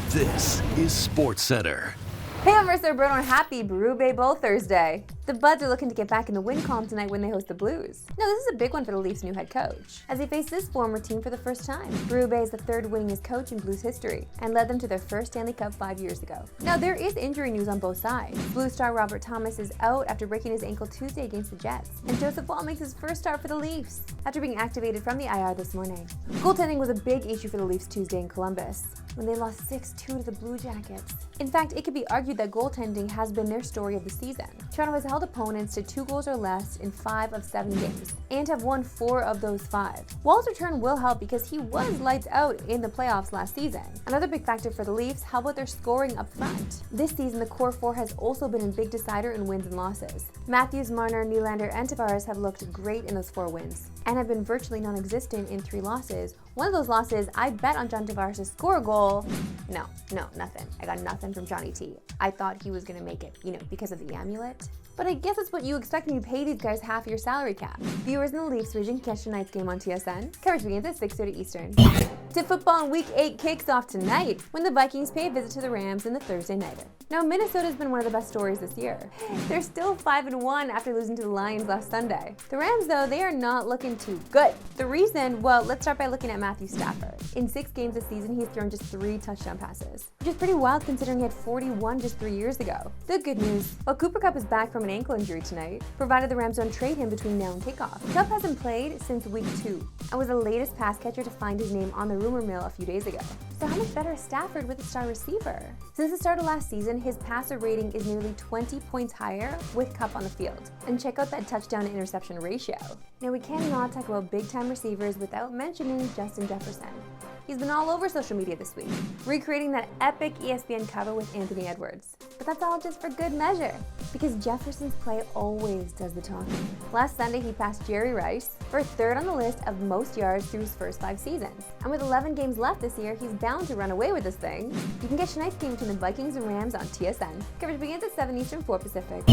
This is Sportscentre. Hey, I'm Marissa Bruno and happy Berube Bowl Thursday. The Buds are looking to get back in the win column tonight when they host the Blues. Now, this is a big one for the Leafs' new head coach, as they face this former team for the first time. Berube is the third winningest coach in Blues history and led them to their first Stanley Cup 5 years ago. Now, there is injury news on both sides. Blue star Robert Thomas is out after breaking his ankle Tuesday against the Jets, and Joseph Woll makes his first start for the Leafs after being activated from the IR this morning. Goaltending was a big issue for the Leafs Tuesday in Columbus, when they lost 6-2 to the Blue Jackets. In fact, it could be argued that goaltending has been their story of the season. Toronto has held opponents to 2 goals or less in 5 of 7 games, and have won 4 of those 5. Woll's return will help because he was lights out in the playoffs last season. Another big factor for the Leafs, how about their scoring up front? This season, the core 4 has also been a big decider in wins and losses. Matthews, Marner, Nylander, and Tavares have looked great in those 4 wins, and have been virtually non-existent in 3 losses. One of those losses, I bet on John Tavares to score a goal. No, nothing. I got nothing from Johnny T. I thought he was gonna make it, because of the amulet. But I guess that's what you expect when you pay these guys half your salary cap. Viewers in the Leafs region catch tonight's game on TSN. Coverage begins at 6:30 Eastern. Tip football in Week 8 kicks off tonight when the Vikings pay a visit to the Rams in the Thursday nighter. Now, Minnesota's been one of the best stories this year. They're still 5-1 after losing to the Lions last Sunday. The Rams, though, they are not looking too good. The reason, well, let's start by looking at Matthew Stafford. In 6 games this season, he's thrown just 3 touchdown passes, which is pretty wild considering he had 41 just 3 years ago. The good news, while Cooper Kupp is back from an ankle injury tonight, provided the Rams don't trade him between now and kickoff. Kupp hasn't played since Week 2 and was the latest pass catcher to find his name on the rumor mill a few days ago. So how much better is Stafford with a star receiver? Since the start of last season, his passer rating is nearly 20 points higher with Kupp on the field. And check out that touchdown to interception ratio. Now, we cannot talk about big-time receivers without mentioning Justin Jefferson. He's been all over social media this week, recreating that epic ESPN cover with Anthony Edwards. But that's all just for good measure, because Jefferson's play always does the talking. Last Sunday, he passed Jerry Rice for 3rd on the list of most yards through his first 5 seasons. And with 11 games left this year, he's bound to run away with this thing. You can catch tonight's game between the Vikings and Rams on TSN. Coverage begins at 7 Eastern, 4 Pacific.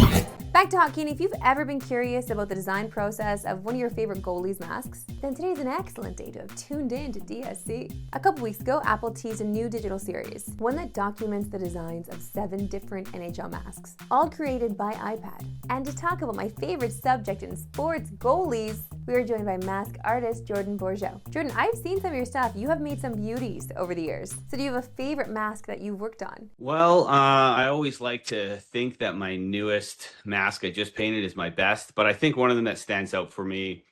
Back to hockey, and if you've ever been curious about the design process of one of your favorite goalies' masks, then today's an excellent day to have tuned in to DSC. A couple weeks ago, Apple teased a new digital series, one that documents the designs of 7 different NHL masks, all created by iPad. And to talk about my favorite subject in sports, goalies, we are joined by mask artist Jordan Bourgeau. Jordan, I've seen some of your stuff. You have made some beauties over the years. So do you have a favorite mask that you've worked on? Well, I always like to think that my newest mask I just painted is my best, but I think one of them that stands out for me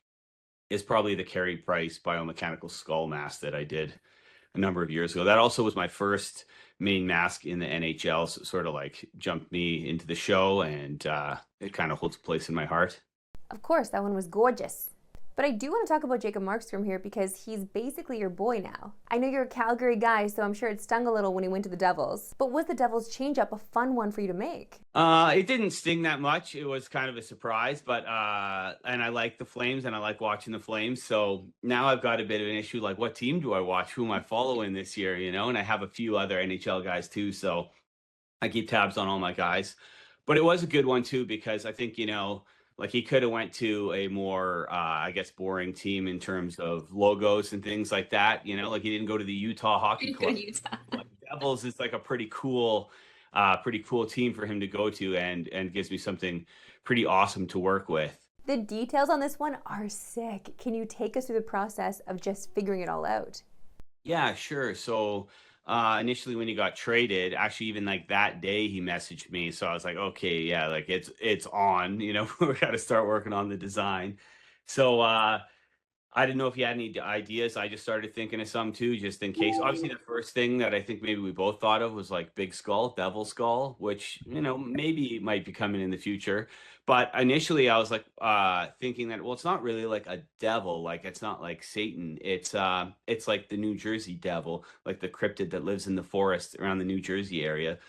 is probably the Carey Price biomechanical skull mask that I did a number of years ago. That also was my first main mask in the NHL, so it sort of like jumped me into the show, and it kind of holds a place in my heart. Of course, that one was gorgeous. But I do want to talk about Jacob Markstrom here because he's basically your boy now. I know you're a Calgary guy, so I'm sure it stung a little when he went to the Devils. But was the Devils change-up a fun one for you to make? It didn't sting that much. It was kind of a surprise, but and I like the Flames and I like watching the Flames. So now I've got a bit of an issue, like what team do I watch? Who am I following this year? And I have a few other NHL guys too, so I keep tabs on all my guys. But it was a good one too because I think like he could have went to a more, boring team in terms of logos and things like that. Like he didn't go to the Utah Hockey Club. Like Devils is like a pretty cool team for him to go to, and gives me something pretty awesome to work with. The details on this one are sick. Can you take us through the process of just figuring it all out? Yeah, sure. So initially when he got traded, actually even like that day he messaged me. So I was like, okay, yeah, like it's on, we got to start working on the design. So I didn't know if he had any ideas. I just started thinking of some too, just in case. Obviously the first thing that I think maybe we both thought of was like big skull, devil skull, which, maybe might be coming in the future. But initially I was like thinking that, well, it's not really like a devil. Like it's not like Satan. It's like the New Jersey devil, like the cryptid that lives in the forest around the New Jersey area.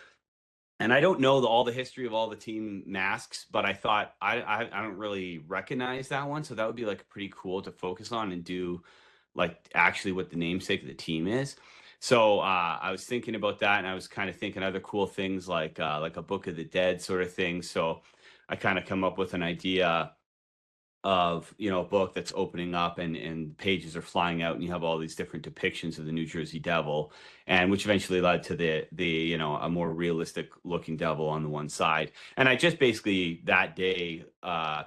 And I don't know all the history of all the team masks, but I thought I don't really recognize that one. So that would be like pretty cool to focus on and do like actually what the namesake of the team is. So I was thinking about that, and I was kind of thinking other cool things like a Book of the Dead sort of thing. So I kind of come up with an idea of, a book that's opening up and pages are flying out and you have all these different depictions of the New Jersey Devil, and which eventually led to the a more realistic looking devil on the one side. And I just basically that day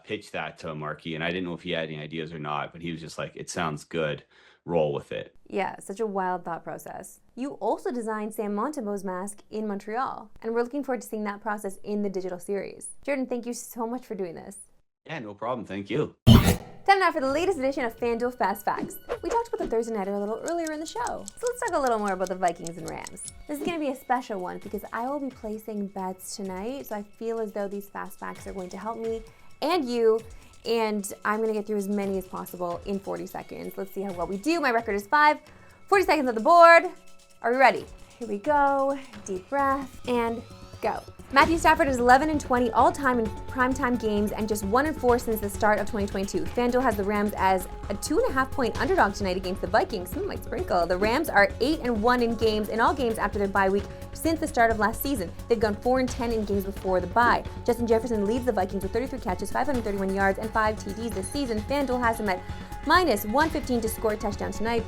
pitched that to Marky, and I didn't know if he had any ideas or not, but he was just like, it sounds good, roll with it. Yeah, such a wild thought process. You also designed Sam Montembeau's mask in Montreal, and we're looking forward to seeing that process in the digital series. Jordan, thank you so much for doing this. Yeah, no problem. Thank you. Time now for the latest edition of FanDuel Fast Facts. We talked about the Thursday Nighter a little earlier in the show, so let's talk a little more about the Vikings and Rams. This is going to be a special one because I will be placing bets tonight, so I feel as though these Fast Facts are going to help me and you, and I'm going to get through as many as possible in 40 seconds. Let's see how well we do. My record is 5. 40 seconds on the board. Are we ready? Here we go. Deep breath and go. Matthew Stafford is 11-20 all-time in primetime games and just 1-4 since the start of 2022. FanDuel has the Rams as a 2.5-point underdog tonight against the Vikings. Some might sprinkle. The Rams are 8-1 in all games after their bye week since the start of last season. They've gone 4-10 in games before the bye. Justin Jefferson leads the Vikings with 33 catches, 531 yards, and 5 TDs this season. FanDuel has him at -115 to score a touchdown tonight.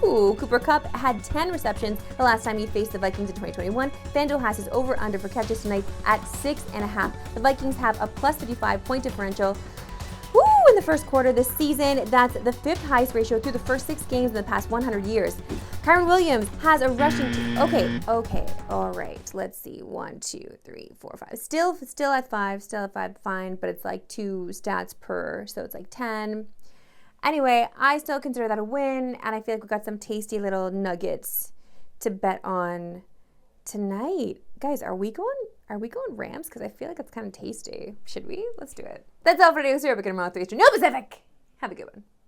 Ooh, Cooper Kupp had 10 receptions the last time he faced the Vikings in 2021. FanDuel has his over-under for catches tonight at 6.5. The Vikings have a +55 point differential. Woo! In the first quarter this season, that's the 5th highest ratio through the first 6 games in the past 100 years. Kyron Williams has a rushing okay, all right. Let's see, 1, 2, 3, 4, 5. Still at 5, fine, but it's like 2 stats per, so it's like 10. Anyway, I still consider that a win, and I feel like we've got some tasty little nuggets to bet on tonight. Guys, are we going Rams? Because I feel like it's kind of tasty. Should we? Let's do it. That's all for today. We're going to 3 Eastern, no Pacific. Have a good one.